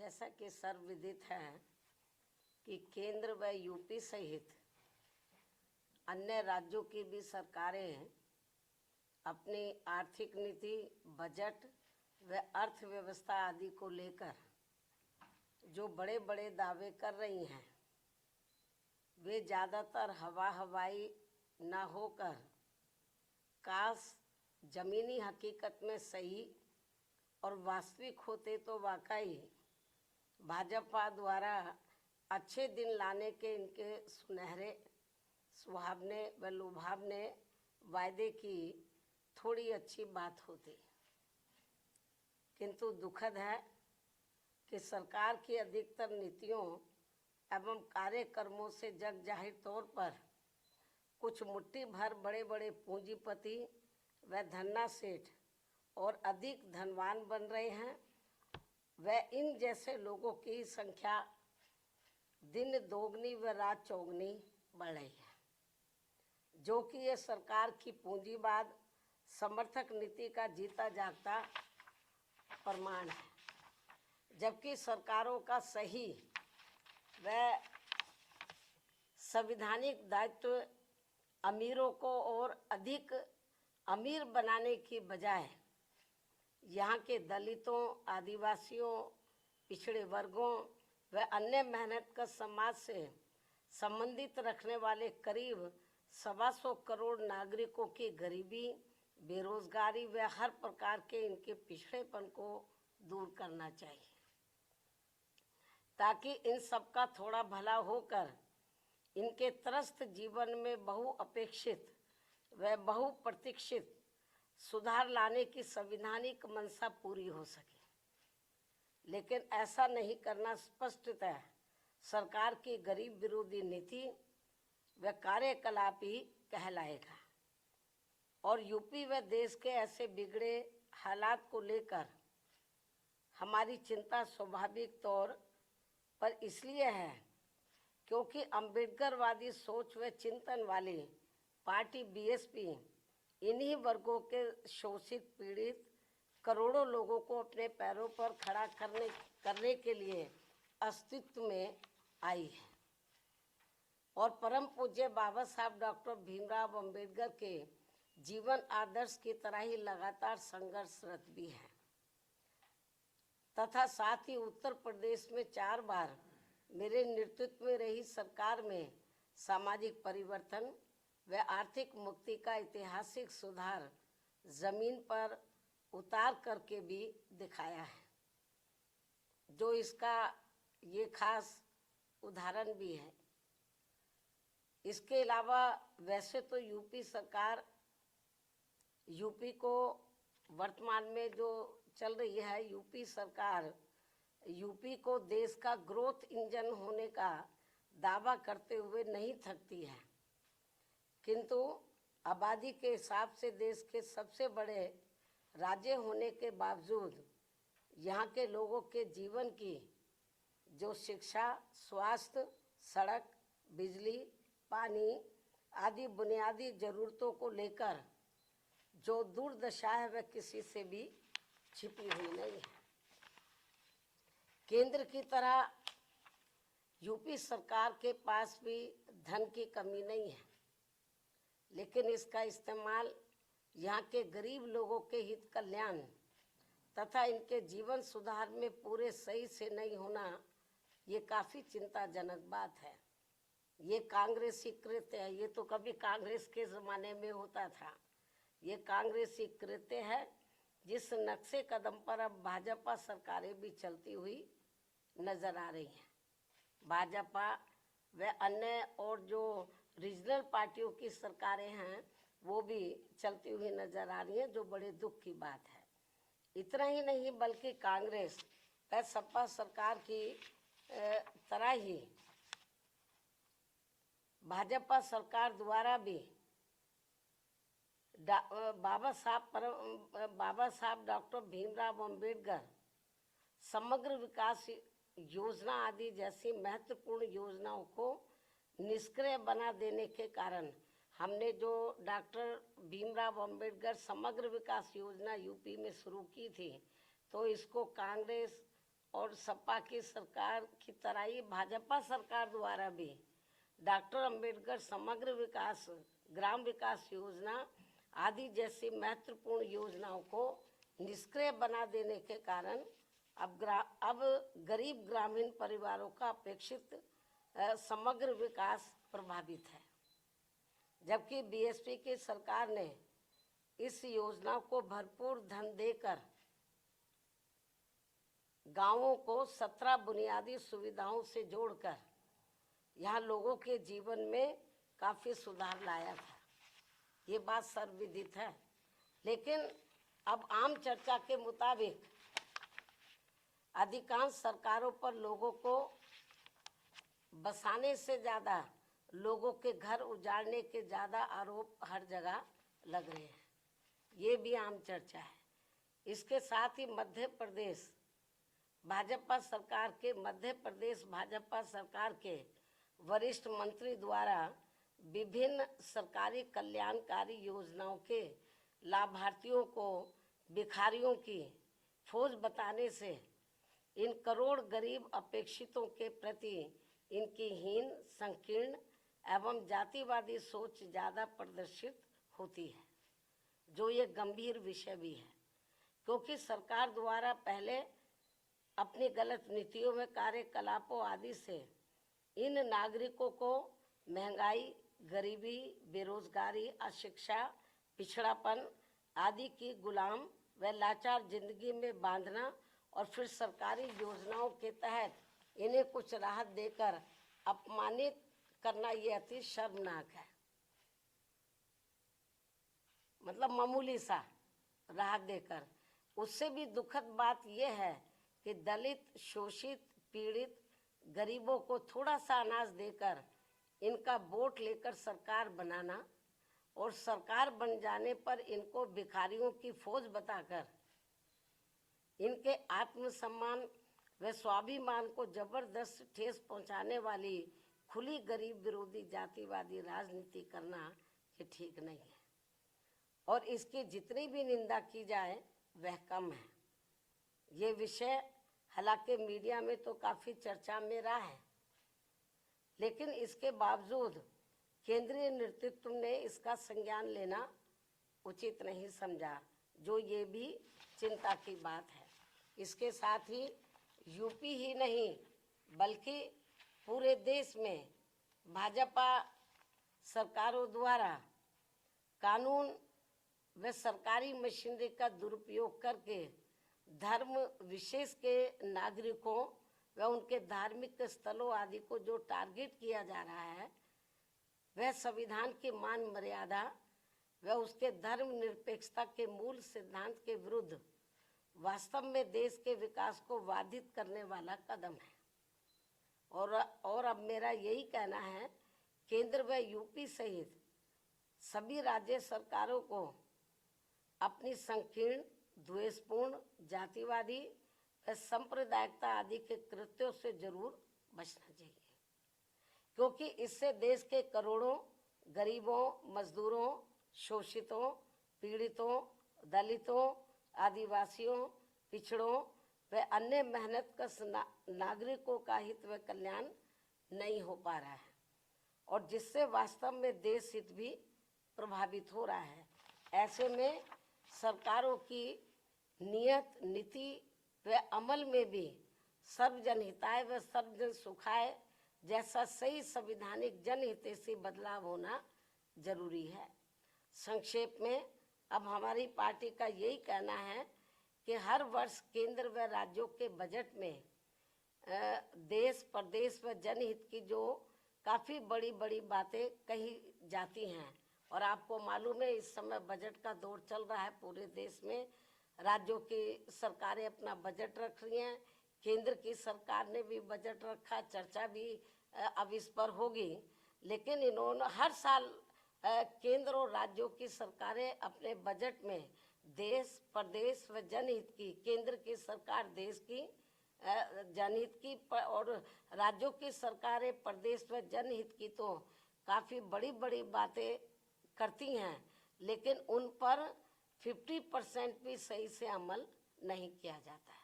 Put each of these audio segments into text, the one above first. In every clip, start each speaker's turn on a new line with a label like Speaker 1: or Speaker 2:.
Speaker 1: जैसा कि सर्वविदित है कि केंद्र व यूपी सहित अन्य राज्यों की भी सरकारें अपनी आर्थिक नीति, बजट व अर्थव्यवस्था आदि को लेकर जो बड़े बड़े दावे कर रही हैं, वे ज़्यादातर हवाई न होकर काश ज़मीनी हकीकत में सही और वास्तविक होते तो वाकई भाजपा द्वारा अच्छे दिन लाने के इनके सुनहरे सुहावने व लुभावने वायदे की थोड़ी अच्छी बात होती। किंतु दुखद है कि सरकार की अधिकतर नीतियों एवं कार्यक्रमों से जग जाहिर तौर पर कुछ मुट्ठी भर बड़े बड़े पूंजीपति व धन्ना सेठ और अधिक धनवान बन रहे हैं व इन जैसे लोगों की संख्या दिन दोगुनी व रात चौगुनी बढ़ रही है, जो कि ये सरकार की पूंजीवाद समर्थक नीति का जीता जागता प्रमाण है। जबकि सरकारों का सही व संवैधानिक दायित्व अमीरों को और अधिक अमीर बनाने की बजाय यहाँ के दलितों, आदिवासियों, पिछड़े वर्गों व अन्य मेहनतकश समाज से संबंधित रखने वाले करीब 125 करोड़ नागरिकों की गरीबी, बेरोजगारी व हर प्रकार के इनके पिछड़ेपन को दूर करना चाहिए, ताकि इन सबका थोड़ा भला होकर इनके त्रस्त जीवन में बहुअपेक्षित व बहुप्रतीक्षित सुधार लाने की संवैधानिक मंशा पूरी हो सके। लेकिन ऐसा नहीं करना स्पष्टतः सरकार की गरीब विरोधी नीति व कार्यकलाप ही कहलाएगा। और यूपी व देश के ऐसे बिगड़े हालात को लेकर हमारी चिंता स्वाभाविक तौर पर इसलिए है क्योंकि अम्बेडकरवादी सोच व चिंतन वाली पार्टी बीएसपी इन्हीं वर्गों के शोषित पीड़ित करोड़ों लोगों को अपने पैरों पर खड़ा करने के लिए अस्तित्व में आई है और परम पूज्य बाबा साहब डॉक्टर भीमराव अम्बेडकर के जीवन आदर्श की तरह ही लगातार संघर्षरत भी है तथा साथ ही उत्तर प्रदेश में 4 बार मेरे नेतृत्व में रही सरकार में सामाजिक परिवर्तन व आर्थिक मुक्ति का ऐतिहासिक सुधार जमीन पर उतार करके भी दिखाया है, जो इसका ये खास उदाहरण भी है। इसके अलावा वैसे तो यूपी को वर्तमान में जो चल रही है यूपी सरकार, यूपी को देश का ग्रोथ इंजन होने का दावा करते हुए नहीं थकती है, किंतु आबादी के हिसाब से देश के सबसे बड़े राज्य होने के बावजूद यहाँ के लोगों के जीवन की जो शिक्षा, स्वास्थ्य, सड़क, बिजली, पानी आदि बुनियादी जरूरतों को लेकर जो दुर्दशा है वह किसी से भी छिपी हुई नहीं है। केंद्र की तरह यूपी सरकार के पास भी धन की कमी नहीं है, लेकिन इसका इस्तेमाल यहाँ के गरीब लोगों के हित कल्याण तथा इनके जीवन सुधार में पूरे सही से नहीं होना, ये काफ़ी चिंताजनक बात है। ये कांग्रेसी कृत्य है, ये तो कभी कांग्रेस के ज़माने में होता था। ये कांग्रेसी कृत्य है जिस नक्शे कदम पर अब भाजपा सरकारें भी चलती हुई नज़र आ रही हैं। भाजपा व अन्य और जो रीजनल पार्टियों की सरकारें हैं वो भी चलती हुई नज़र आ रही हैं, जो बड़े दुख की बात है। इतना ही नहीं बल्कि कांग्रेस व सपा सरकार की तरह ही भाजपा सरकार द्वारा भी बाबा साहब डॉक्टर भीमराव अम्बेडकर समग्र विकास योजना आदि जैसी महत्वपूर्ण योजनाओं को निष्क्रिय बना देने के कारण हमने जो डॉक्टर भीमराव अम्बेडकर समग्र विकास योजना यूपी में शुरू की थी, तो इसको कांग्रेस और सपा की सरकार की तरह ही भाजपा सरकार द्वारा भी डॉक्टर अंबेडकर समग्र विकास, ग्राम विकास योजना आदि जैसी महत्वपूर्ण योजनाओं को निष्क्रिय बना देने के कारण अब गरीब ग्रामीण परिवारों का अपेक्षित समग्र विकास प्रभावित है। जबकि बीएसपी की सरकार ने इस योजना को भरपूर धन देकर गांवों को 17 बुनियादी सुविधाओं से जोड़कर यहाँ लोगों के जीवन में काफ़ी सुधार लाया था। ये बात सर्वविदित है। लेकिन अब आम चर्चा के मुताबिक अधिकांश सरकारों पर लोगों को बसाने से ज़्यादा लोगों के घर उजाड़ने के ज़्यादा आरोप हर जगह लग रहे हैं। ये भी आम चर्चा है। इसके साथ ही मध्य प्रदेश भाजपा सरकार के वरिष्ठ मंत्री द्वारा विभिन्न सरकारी कल्याणकारी योजनाओं के लाभार्थियों को भिखारियों की फौज बताने से इन करोड़ गरीब अपेक्षितों के प्रति इनकी हीन, संकीर्ण एवं जातिवादी सोच ज़्यादा प्रदर्शित होती है, जो ये गंभीर विषय भी है। क्योंकि सरकार द्वारा पहले अपनी गलत नीतियों में कार्यकलापों आदि से इन नागरिकों को महंगाई, गरीबी, बेरोजगारी, अशिक्षा, पिछड़ापन आदि की गुलाम व लाचार जिंदगी में बांधना और फिर सरकारी योजनाओं के तहत इन्हें कुछ राहत देकर अपमानित करना ये अति शर्मनाक है। मतलब मामूली सा राहत देकर। उससे भी दुखद बात यह है कि दलित, शोषित, पीड़ित गरीबों को थोड़ा सा अनाज देकर इनका वोट लेकर सरकार बनाना और सरकार बन जाने पर इनको भिखारियों की फौज बताकर इनके आत्मसम्मान व स्वाभिमान को जबरदस्त ठेस पहुंचाने वाली खुली गरीब विरोधी जातिवादी राजनीति करना ये ठीक नहीं है। और इसकी जितनी भी निंदा की जाए वह कम है। ये विषय हालांकि मीडिया में तो काफ़ी चर्चा में रहा है, लेकिन इसके बावजूद केंद्रीय नेतृत्व ने इसका संज्ञान लेना उचित नहीं समझा, जो ये भी चिंता की बात है। इसके साथ ही यूपी ही नहीं बल्कि पूरे देश में भाजपा सरकारों द्वारा कानून व सरकारी मशीनरी का दुरुपयोग करके धर्म विशेष के नागरिकों व उनके धार्मिक स्थलों आदि को जो टारगेट किया जा रहा है, वह संविधान की मान मर्यादा व उसके धर्मनिरपेक्षता के मूल सिद्धांत के विरुद्ध वास्तव में देश के विकास को बाधित करने वाला कदम है। और अब मेरा यही कहना है, केंद्र व यूपी सहित सभी राज्य सरकारों को अपनी संकीर्ण, द्वेषपूर्ण, जातिवादी व सांप्रदायिकता आदि के कृत्यों से जरूर बचना चाहिए, क्योंकि इससे देश के करोड़ों गरीबों, मजदूरों, शोषितों, पीड़ितों, दलितों, आदिवासियों, पिछड़ों व अन्य मेहनतकश नागरिकों का हित व कल्याण नहीं हो पा रहा है, और जिससे वास्तव में देश हित भी प्रभावित हो रहा है। ऐसे में सरकारों की नियत, नीति व अमल में भी सर्वजन हिताय व सर्वजन सुखाय जैसा सही संवैधानिक जनहितैषी बदलाव होना जरूरी है। संक्षेप में अब हमारी पार्टी का यही कहना है कि हर वर्ष केंद्र व राज्यों के बजट में देश, प्रदेश व जनहित की जो काफ़ी बड़ी बड़ी बातें कही जाती हैं, और आपको मालूम है इस समय बजट का दौर चल रहा है पूरे देश में। राज्यों की सरकारें अपना बजट रख रही हैं, केंद्र की सरकार ने भी बजट रखा, चर्चा भी अब इस पर होगी। लेकिन इन्होंने हर साल केंद्र और राज्यों की सरकारें अपने बजट में देश, प्रदेश व जनहित की, केंद्र की सरकार देश की जनहित की और राज्यों की सरकारें प्रदेश व जनहित की तो काफ़ी बड़ी बड़ी बातें करती हैं, लेकिन उन पर 50% भी सही से अमल नहीं किया जाता है।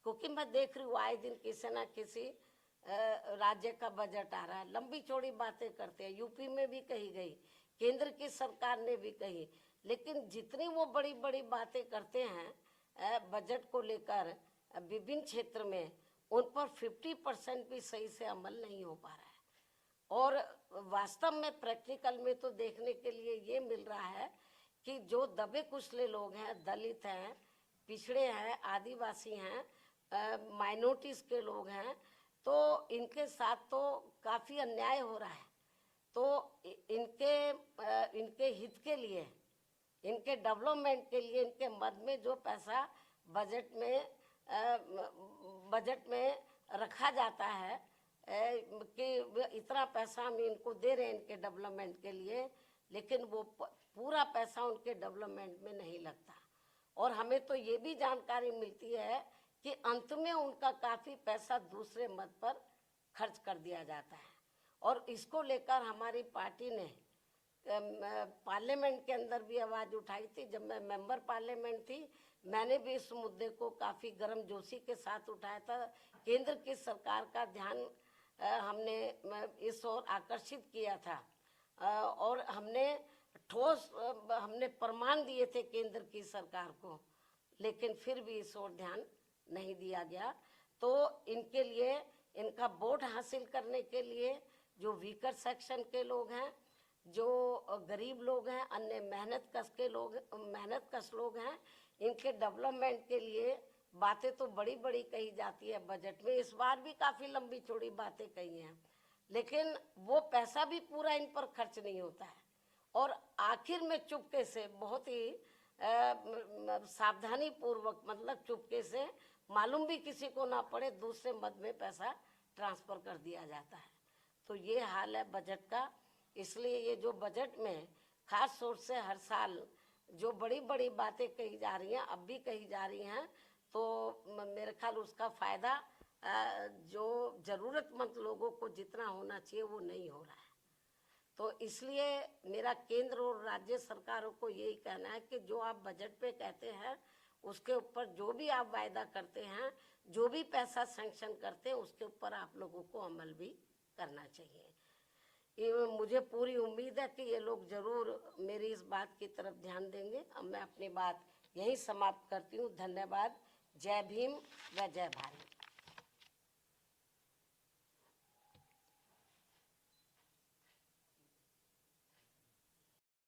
Speaker 1: क्योंकि मैं देख रही हूँ आए दिन किसी ना किसी राज्य का बजट आ रहा है, लंबी चौड़ी बातें करते हैं, यूपी में भी कही गई, केंद्र की सरकार ने भी कही, लेकिन जितनी वो बड़ी बड़ी बातें करते हैं बजट को लेकर विभिन्न क्षेत्र में, उन पर 50% भी सही से अमल नहीं हो पा रहा है। और वास्तव में प्रैक्टिकल में तो देखने के लिए ये मिल रहा है कि जो दबे कुचले लोग हैं, दलित हैं, पिछड़े हैं, आदिवासी हैं, माइनॉरिटीज़ के लोग हैं, तो इनके साथ तो काफ़ी अन्याय हो रहा है। तो इनके हित के लिए, इनके डेवलपमेंट के लिए, इनके मद में जो पैसा बजट में रखा जाता है कि इतना पैसा हम इनको दे रहे हैं इनके डेवलपमेंट के लिए, लेकिन वो पूरा पैसा उनके डेवलपमेंट में नहीं लगता। और हमें तो ये भी जानकारी मिलती है कि अंत में उनका काफ़ी पैसा दूसरे मद पर खर्च कर दिया जाता है। और इसको लेकर हमारी पार्टी ने पार्लियामेंट के अंदर भी आवाज़ उठाई थी। जब मैं मेंबर पार्लियामेंट थी, मैंने भी इस मुद्दे को काफ़ी गर्मजोशी के साथ उठाया था। केंद्र की सरकार का ध्यान हमने इस ओर आकर्षित किया था और हमने ठोस प्रमाण दिए थे केंद्र की सरकार को, लेकिन फिर भी इस ओर ध्यान नहीं दिया गया। तो इनके लिए, इनका वोट हासिल करने के लिए जो वीकर सेक्शन के लोग हैं, जो गरीब लोग हैं, अन्य मेहनत कश लोग हैं, इनके डेवलपमेंट के लिए बातें तो बड़ी बड़ी कही जाती है बजट में। इस बार भी काफ़ी लंबी चौड़ी बातें कही हैं, लेकिन वो पैसा भी पूरा इन पर खर्च नहीं होता है। और आखिर में चुपके से, बहुत ही सावधानी पूर्वक, मतलब चुपके से, मालूम भी किसी को ना पड़े, दूसरे मद में पैसा ट्रांसफ़र कर दिया जाता है। तो ये हाल है बजट का। इसलिए ये जो बजट में खास तौर से हर साल जो बड़ी बड़ी बातें कही जा रही हैं, अब भी कही जा रही हैं, तो मेरे ख्याल उसका फ़ायदा जो ज़रूरतमंद लोगों को जितना होना चाहिए वो नहीं हो रहा है। तो इसलिए मेरा केंद्र और राज्य सरकारों को यही कहना है कि जो आप बजट पे कहते हैं, उसके ऊपर जो भी आप वायदा करते हैं, जो भी पैसा सैंक्शन करते हैं, उसके ऊपर आप लोगों को अमल भी करना चाहिए। ये मुझे पूरी उम्मीद है कि ये लोग ज़रूर मेरी इस बात की तरफ ध्यान देंगे। अब मैं अपनी बात यहीं समाप्त करती हूँ। धन्यवाद। जय भीम व जय भारत।